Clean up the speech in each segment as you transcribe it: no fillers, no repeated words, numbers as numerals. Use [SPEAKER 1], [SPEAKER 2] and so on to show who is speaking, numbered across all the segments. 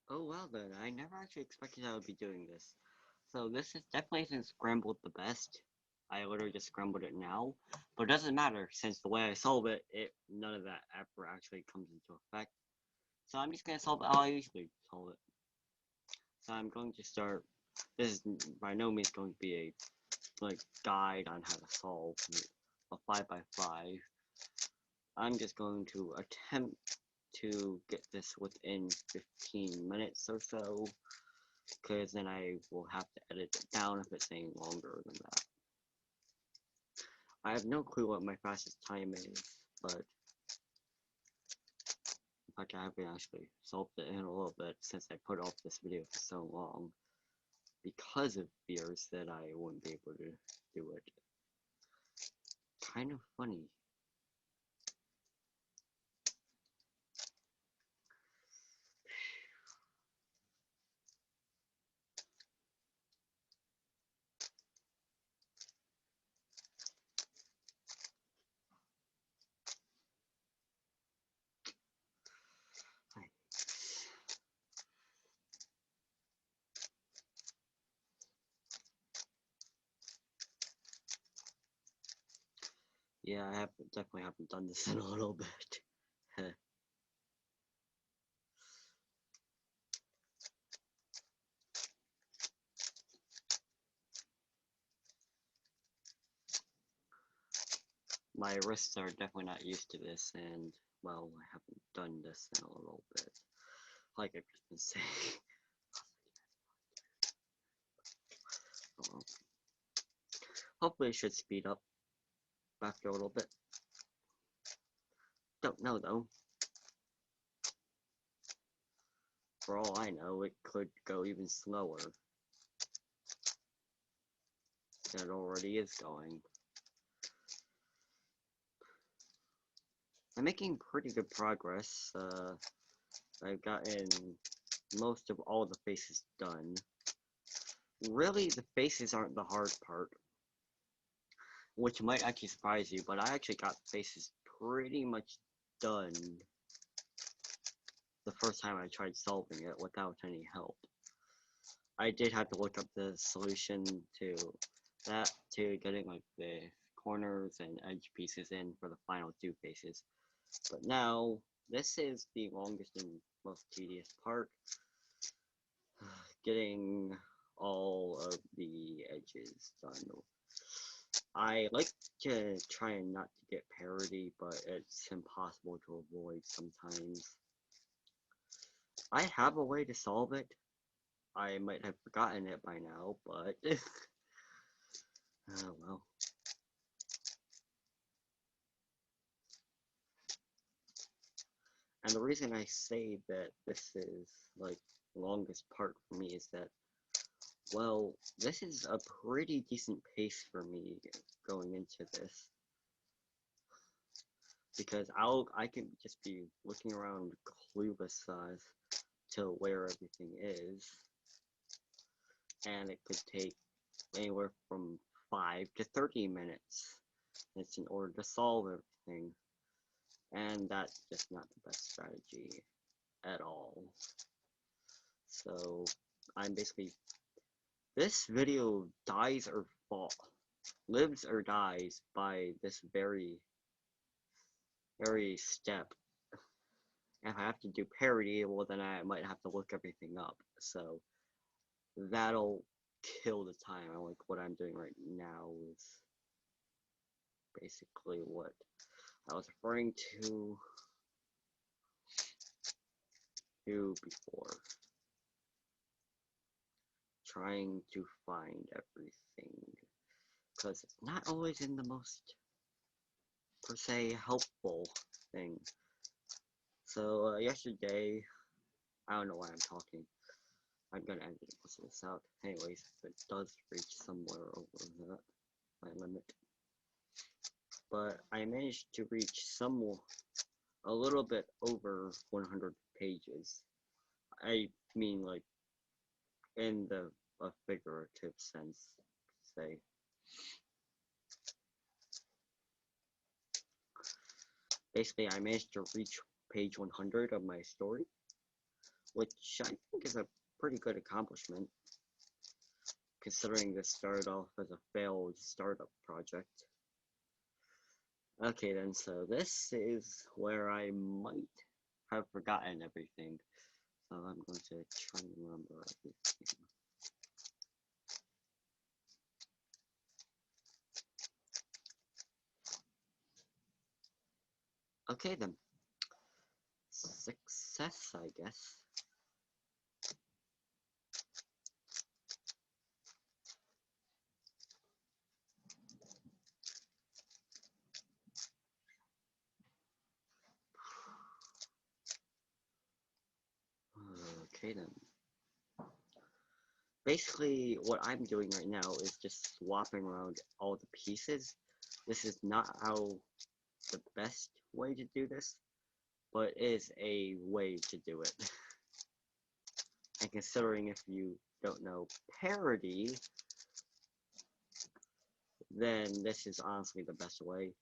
[SPEAKER 1] Oh well then, I never actually expected I would be doing this. So this is definitely isn't scrambled the best. I literally just scrambled it now. But it doesn't matter, since the way I solve it, none of that ever actually comes into effect. So I'm just gonna solve it how I usually solve it. So I'm going to start, this is by no means going to be a guide on how to solve a 5 by 5. I'm just going to attempt to get this within 15 minutes or so, because then I will have to edit it down if it's any longer than that. I have no clue what my fastest time is, but in fact I haven't actually solved it in a little bit since I put off this video for so long because of fears that I wouldn't be able to do it. Kind of funny. Yeah, definitely haven't done this in a little bit. My wrists are definitely not used to this, and well, I haven't done this in a little bit. Like I've just been saying. Well, hopefully it should speed up after a little bit. Don't know though. For all I know, it could go even slower than it already is going. I'm making pretty good progress. I've gotten most of all the faces done. Really, the faces aren't the hard part, which might actually surprise you, but I actually got faces pretty much done the first time I tried solving it without any help. I did have to look up the solution to that, to getting like the corners and edge pieces in for the final two faces. But now, this is the longest and most tedious part, getting all of the edges done. I like to try and not to get parody, but it's impossible to avoid sometimes. I have a way to solve it. I might have forgotten it by now, but oh well. And the reason I say that this is like the longest part for me is that, well, this is a pretty decent pace for me going into this, because I can just be looking around clueless as to where everything is, and it could take anywhere from 5 to 30 minutes. It's in order to solve everything, and that's just not the best strategy at all. So I'm basically, this video dies or lives or dies by this very step. If I have to do parody, well then I might have to look everything up. So that'll kill the time. Like what I'm doing right now is basically what I was referring to before. Trying to find everything. Because it's not always in the most, per se, helpful thing. So, yesterday, I don't know why I'm talking. I'm gonna end this out. Anyways, if it does reach somewhere over that, my limit. But I managed to reach a little bit over 100 pages. I mean, like, in the a figurative sense, say. Basically, I managed to reach page 100 of my story, which I think is a pretty good accomplishment, considering this started off as a failed startup project. Okay then, so this is where I might have forgotten everything. So I'm going to try and remember everything. Okay then. Success, I guess. Okay then. Basically, what I'm doing right now is just swapping around all the pieces. This is not how the best way to do this, but it is a way to do it. And considering if you don't know parody, then this is honestly the best way.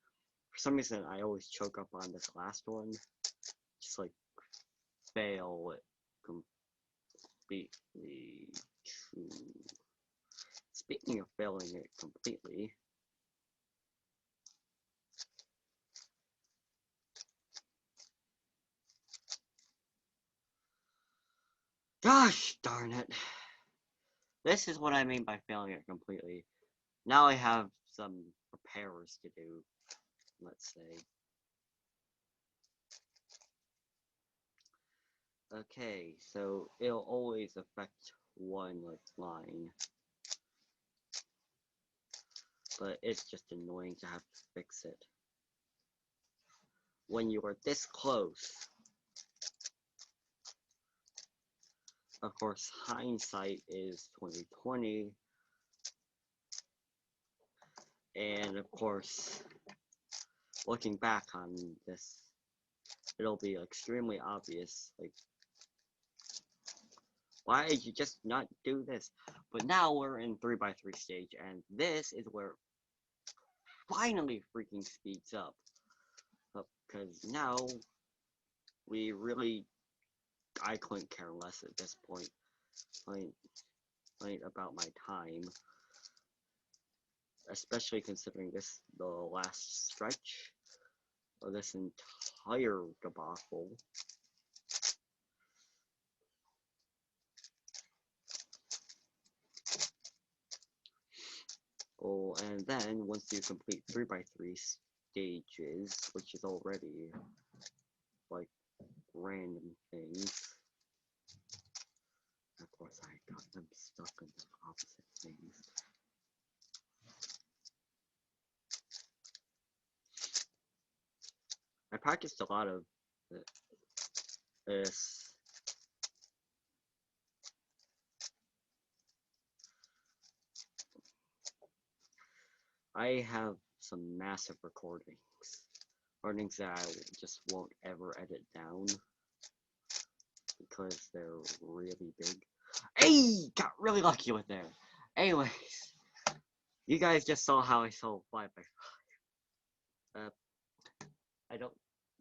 [SPEAKER 1] For some reason, I always choke up on this last one. Just like fail it completely true. Speaking of failing it completely, gosh darn it. This is what I mean by failing it completely. Now I have some repairs to do, let's say. Okay, so it'll always affect one like line, but it's just annoying to have to fix it. When you are this close, of course, hindsight is 2020, and of course, looking back on this, it'll be extremely obvious, like, why did you just not do this? But now we're in 3x3 stage, and this is where it finally freaking speeds up. Because now, we really, I couldn't care less at this point. Like about my time. Especially considering this the last stretch of this entire debacle. Oh, and then once you complete 3x3 stages, which is already like random things. Of course, I got them stuck in the opposite things. I practiced a lot of this. I have some massive recordings that I just won't ever edit down because they're really big. Hey, got really lucky with there. Anyways, you guys just saw how I solved 5x5. I don't.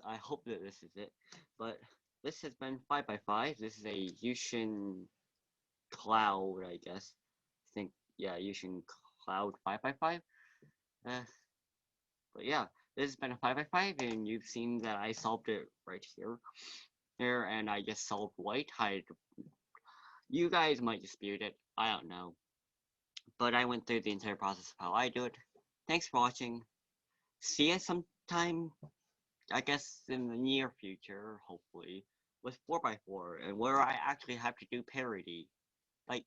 [SPEAKER 1] I hope that this is it, but this has been 5x5. This is a Yushin Cloud, I guess. I think, yeah, Yushin Cloud 5x5. But yeah, this has been a 5x5, and you've seen that I solved it right here, and I just solved white. You guys might dispute it. I don't know. But I went through the entire process of how I do it. Thanks for watching. See you sometime, I guess, in the near future, hopefully, with 4x4, and where I actually have to do parody. Like,